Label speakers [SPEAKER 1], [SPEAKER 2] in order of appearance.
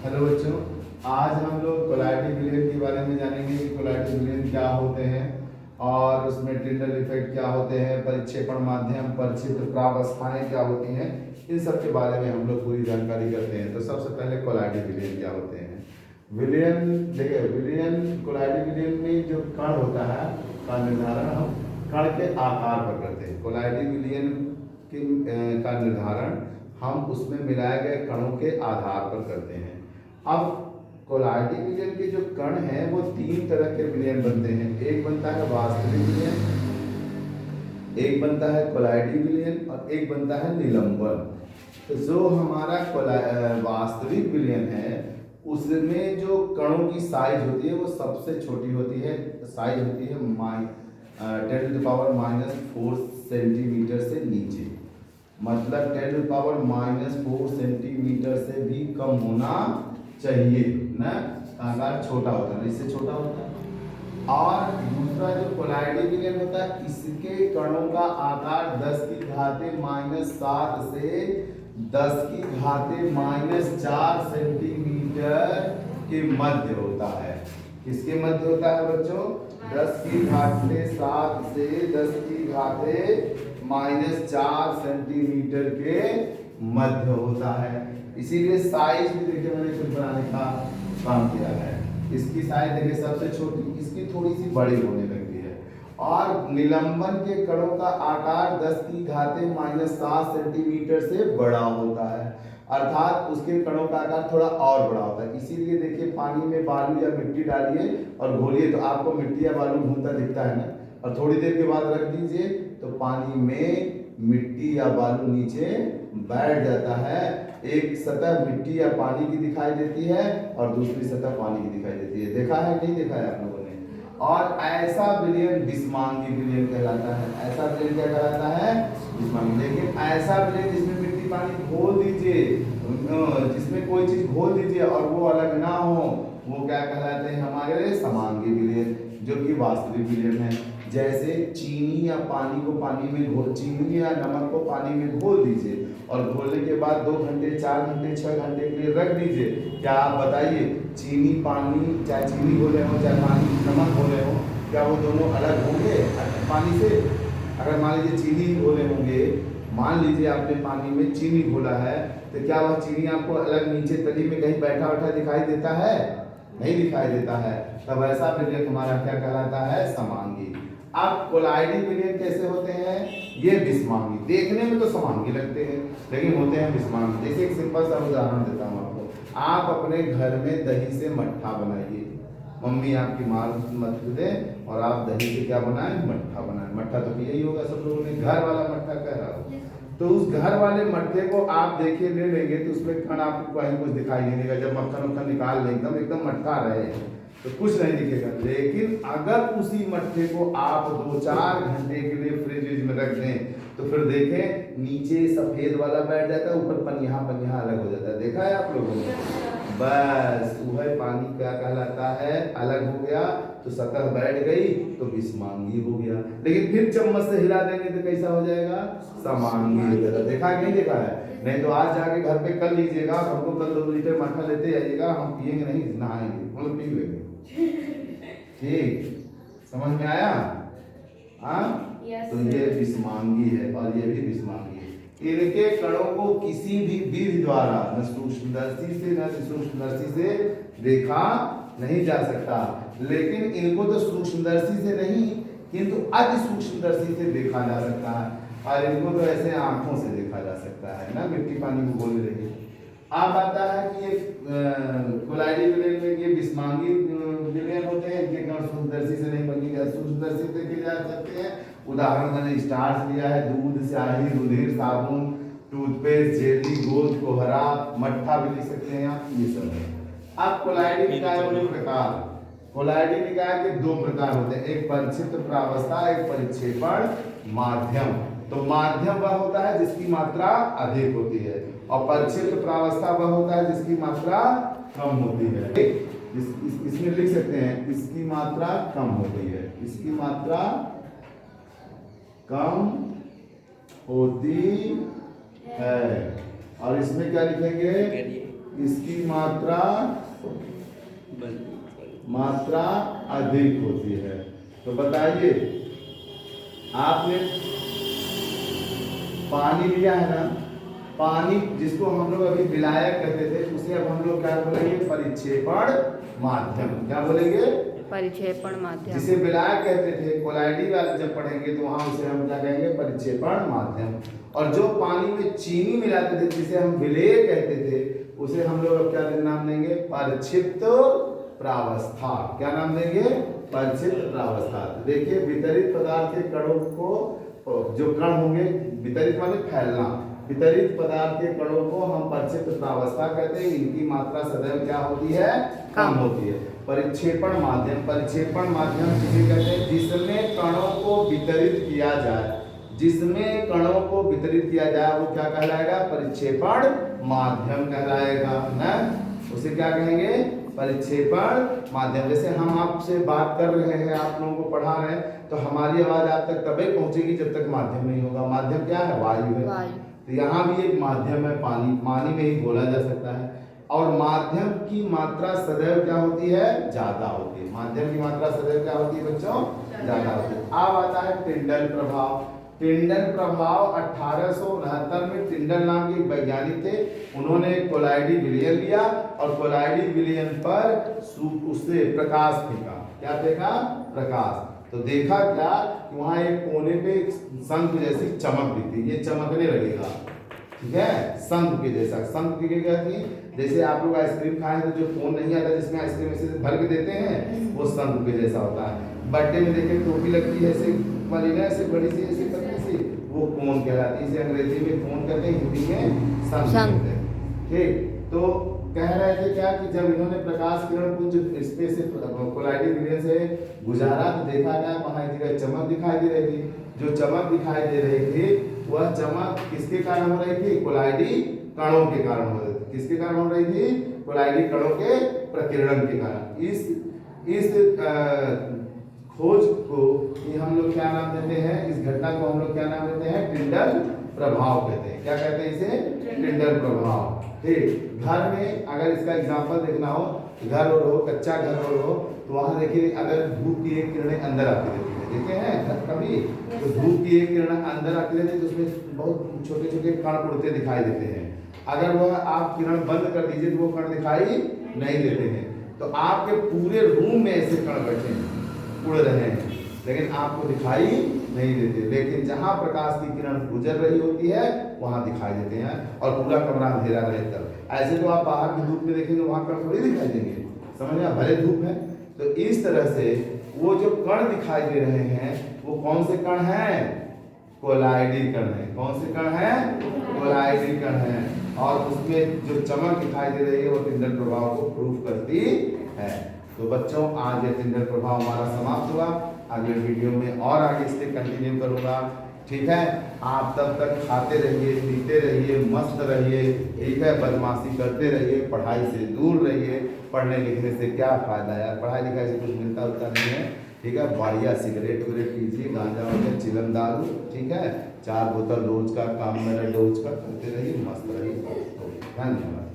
[SPEAKER 1] Hello बच्चों, आज हम लोग कोलाइटिक विलयन के बारे में जानेंगे कि कोलाइटिक विलयन क्या होते हैं और उसमें टिंडल इफेक्ट क्या होते हैं, परिक्षेपण माध्यम, परिक्षेपित प्रावस्थाएं क्या होती हैं, इन सब के बारे में हम लोग पूरी जानकारी करते हैं। तो सबसे पहले कोलाइटिक विलयन क्या होते हैं। विलयन देखिए, विलयन कोलाइटिक विलयन में जो कण होता है का निर्धारण हम कण के आकार पर करते हैं। कोलाइटिक विलयन का निर्धारण हम उसमें मिलाए गए कणों के आधार पर करते हैं। अब कोलाइटिक विलयन के जो कण हैं वो तीन तरह के विलयन बनते हैं। एक बनता है वास्तविक विलयन, एक बनता है कोलाइटिक विलयन और एक बनता है निलंबन। तो जो हमारा वास्तविक विलयन है उसमें जो कणों की साइज होती है वो सबसे छोटी होती है। साइज होती है 10⁻⁻⁴ सेंटीमीटर से नीचे, मतलब 10⁻⁻⁴ सेंटीमीटर से भी कम होना चाहिए ना। आकार छोटा होता है, इससे छोटा होता है। और दूसरा जो कोलाइटिक विलयन होता है इसके कणों का आकार 10⁻⁻⁷ से 10⁻⁻⁴ सेंटीमीटर के मध्य होता है। किसके मध्य होता है बच्चों? 10⁻⁷ से 10⁻⁴ सेंटीमीटर के मध्य होता है। इसीलिए साइज भी देखिए मैंने कुछ बनाने का काम किया है। इसकी साइज देखिए सबसे छोटी, इसकी थोड़ी सी बड़ी होने लगती है। और निलंबन के कणों का आकार 10⁻⁻⁷ सेंटीमीटर से बड़ा होता है, अर्थात उसके कणों का आकार थोड़ा और बड़ा होता है। इसीलिए देखिए पानी में बालू या मिट्टी डालिए और घोलिए तो आपको मिट्टी या बालू घूमता दिखता है ना, और थोड़ी देर के बाद रख दीजिए तो पानी में मिट्टी या बालू नीचे बैठ जाता है। एक सतह मिट्टी या पानी की दिखाई देती है और दूसरी सतह पानी की दिखाई देती है। देखा है नहीं देखा है आप लोगों ने? और ऐसा विलयन विस्मांगी विलयन कहलाता है। ऐसा विलयन क्या कहलाता है? विस्मांगी। लेकिन ऐसा विलयन जिसमें मिट्टी पानी घोल दीजिए, जिसमें कोई चीज घोल दीजिए और वो अलग ना हो, वो क्या कहलाते हैं? हमारे समांगी विलयन, जो कि वास्तविक विलयन है। जैसे चीनी या पानी को पानी में घोल, चीनी या नमक को पानी में घोल दीजिए और घोलने के बाद 2 घंटे 4 घंटे 6 घंटे के लिए रख दीजिए। क्या आप बताइए, चीनी पानी, चाहे चीनी घोले हो चाहे पानी नमक घोले हो, क्या वो दोनों अलग होंगे पानी से? अगर मान लीजिए चीनी घोले होंगे, मान लीजिए आपने पानी में चीनी घोला है, तो क्या वह चीनी आपको अलग नीचे तली में कहीं बैठा बैठा दिखाई देता है? नहीं दिखाई देता है। तब ऐसा विलयन हमारा क्या कहलाता है? समांगी। अब कोलाइटिक विलयन कैसे होते हैं? ये विस्मांगी। देखने में तो समांगी लगते हैं लेकिन होते हैं विस्मांगी। जैसे एक सिंपल सा उदाहरण देता हूँ आपको। आप अपने घर में दही से मट्ठा बनाइए, मम्मी आपकी मार मत दे और आप दही से क्या बनाएं? मट्ठा बनाएं। मट्ठा तो यही होगा सब लोगों ने, घर वाला मट्ठा कह रहा हो। तो उस घर वाले मट्ठे को आप देखिए ले लेंगे तो उसमें कण आपको कहीं कुछ दिखाई नहीं देगा। जब मक्खन वक्खन निकाल लें एकदम मट्ठा रहे तो कुछ नहीं दिखेगा। लेकिन अगर उसी मट्ठे को आप 2-4 घंटे के लिए फ्रिज में रख दें तो फिर देखें नीचे सफेद वाला बैठ जाता है, ऊपर पनिया पनिया अलग हो जाता है। देखा है आप लोगों ने? बस वह पानी क्या कहलाता है? अलग हो गया तो सतह बैठ गई तो विस्मांगी हो गया। लेकिन फिर चम्मच से हिला देंगे तो कैसा हो जाएगा? समांगी हो जाएगा। देखा है नहीं देखा है? नहीं तो आज जाके घर पे कर लीजिएगा, हमको कल 2 लीटर मट्ठा लेते आइएगा, हम पिएंगे नहीं, नहाएंगे, मतलब पी लेंगे। ठीक, समझ में आया? हाँ, तो ये विस्मांगी है और ये भी विस्मांगी है। इनके कणों को किसी भी विधि द्वारा न सूक्ष्मदर्शी से न सूक्ष्मदर्शी से देखा नहीं जा सकता। लेकिन इनको तो सूक्ष्मदर्शी से नहीं किंतु अति सूक्ष्मदर्शी से देखा जा सकता है, और इनको तो ऐसे आंखों से देखा जा सकता है ना। मिट्टी पानी को बोल रही है। अब आता है कि ये कोलाइटिक विलयन में ये विस्मांगी विलयन होते हैं, इनके कण सूक्ष्मदर्शी से नहीं बल्कि सूक्ष्मदर्शी से देखे जा सकते हैं। उदाहरण मैंने स्टार्च लिया है, दूध, स्याही, रुधिर, साबुन, टूथपेस्ट, जेली, गोंद, कोहरा, मट्ठा भी लिख सकते हैं आप, ये सब है। अब कोलाइटिक निकायों के प्रकार। कोलाइटिक निकाय के 2 प्रकार होते हैं, एक परिक्षिप्त प्रावस्था, एक परिक्षेपण माध्यम। तो माध्यम वह होता है जिसकी मात्रा अधिक होती है और परिक्षिप्त प्रावस्था वह होता है जिसकी मात्रा कम होती है। इसमें लिख सकते हैं इसकी मात्रा कम होती है, इसकी मात्रा कम होती है। और इसमें क्या लिखेंगे? इसकी मात्रा अधिक होती है। तो बताइए, आपने पानी लिया है ना, पानी जिसको हम लोग अभी विलायक कहते थे, उसे अब हम लोग क्या बोलेंगे? परिक्षेपण माध्यम। क्या बोलेंगे?
[SPEAKER 2] परिक्षेपण माध्यम।
[SPEAKER 1] जिसे विलायक कहते थे, कोलाइडी वाले जब पढ़ेंगे तो वहां उसे हम क्या कहेंगे? परिक्षेपण माध्यम। और जो पानी में चीनी मिलाते थे, जिसे हम विलेय कहते थे, उसे हम लोग अब क्या नाम देंगे? परिक्षिप्त प्रावस्था। क्या नाम देंगे? परिक्षिप्त प्रावस्था। देखिए, वितरित पदार्थ के कणों को, जो कण होंगे, वितरित माने फैलना, वितरित पदार्थ के कणों को हम परिक्षिप्त प्रावस्था कहते हैं। इनकी मात्रा सदैव क्या होती है? कम होती है। परिक्षेपण माध्यम, परिक्षेपण माध्यम जिसे कहते हैं जिसमें कणों को वितरित किया जाए, जिसमें कणों को वितरित किया जाए, वो क्या कहलाएगा? परिक्षेपण माध्यम कहलाएगा ना। उसे क्या कहेंगे? परिक्षेपण माध्यम। जैसे हम आपसे बात कर रहे हैं, आप लोगों को पढ़ा रहे हैं, तो हमारी आवाज आप तक तभी पहुंचेगी जब तक माध्यम नहीं होगा। माध्यम क्या है? वायु है। तो यहाँ भी एक माध्यम है, पानी में ही बोला जा सकता है। और माध्यम की मात्रा सदैव क्या होती है? ज्यादा होती है। माध्यम की मात्रा सदैव क्या होती है बच्चों? ज्यादा होती है। अब आता है टिंडल प्रभाव। टिंडल प्रभाव 1869 में टिंडल नाम के वैज्ञानिक थे। उन्होंने कोलाइडी विलयन लिया और कोलाइडी विलयन पर उससे प्रकाश फेंका। क्या फेंका? प्रकाश। तो देखा क्या कि वहां एक कोने पे शंख जैसी चमक दिखती, ये चमकने लगेगा, ठीक है? शंख के जैसा। शंख की क्या थी? जैसे आप लोग आइसक्रीम खाए तो जो कोन नहीं आता जिसमें आइसक्रीम ऐसे भर के देते हैं, वो शंख के जैसा होता है। बर्थडे में देखिए टोपी लगती है ऐसे वाली ना, ऐसे बड़ी सी, ऐसे पतली सी, वो कोन कहलाती है। इसे अंग्रेजी में कोन कहते हैं, हिंदी में शंख कहते हैं। ठीक, तो कह रहे थे क्या कि जब इन्होंने प्रकाश किरण पुंज स्पेस कोलाइडी विलयन से गुजारा तो देखा गया वहां एक जगह चमक दिखाई दे रही थी। जो चमक दिखाई दे रही थी वह चमक किसके कारण हो रही थी? कोलाइडी कणों के कारण हो रही थी। किसके कारण हो रही थी? कोलाइडी कणों के प्रकीर्णन के कारण। इस खोज को ये हम लोग क्या नाम देते हैं? इस घटना को हम लोग क्या नाम देते हैं? टिंडल प्रभाव कहते हैं। क्या कहते हैं इसे? टिंडल प्रभाव। ठीक, घर में अगर इसका एग्जांपल देखना हो, घर और हो, कच्चा घर और हो, तो वहां देखिए अगर धूप की एक किरणें अंदर आती रहती है, देखे हैं कभी? तो धूप की एक किरण अंदर आती रहती है तो उसमें बहुत छोटे छोटे कण उड़ते दिखाई देते हैं। अगर वह आप किरण बंद कर दीजिए तो वो कण दिखाई नहीं देते हैं। तो आपके पूरे रूम में ऐसे कण बैठे हैं, उड़ रहे हैं, लेकिन आपको दिखाई नहीं देते। लेकिन जहां प्रकाश की किरण गुजर रही होती है वहां दिखाई देते हैं और पूरा कमरा अंधेरा रहे तब। ऐसे तो आप बाहर की धूप में देखेंगे वहां कण थोड़ी दिखाई देंगे, समझ में? भले धूप है। तो इस तरह से वो जो कण दिखाई दे रहे हैं वो कौन से कण हैं? कोलाइडी कण है। कौन से कण हैं? कोलाइडी कण है। और उसमें जो चमक दिखाई दे रही है वो टिंडल प्रभाव को प्रूफ करती है। तो बच्चों, आज ये टिंडल प्रभाव हमारा समाप्त हुआ। अगले वीडियो में और आगे इससे कंटिन्यू करूंगा, ठीक है? आप तब तक खाते रहिए, पीते रहिए, मस्त रहिए, ठीक है? बदमाशी करते रहिए, पढ़ाई से दूर रहिए। पढ़ने लिखने से क्या फायदा यार? पढ़ाई लिखाई से कुछ मिलता उलता नहीं है, ठीक है? बढ़िया सिगरेट वगैरह पीजिए, गांजा वगैरह, चिलम दारू, ठीक है? 4 बोतल रोज का काम मेरा डोज का करते रहिए, मस्त रहिए। धन्यवाद।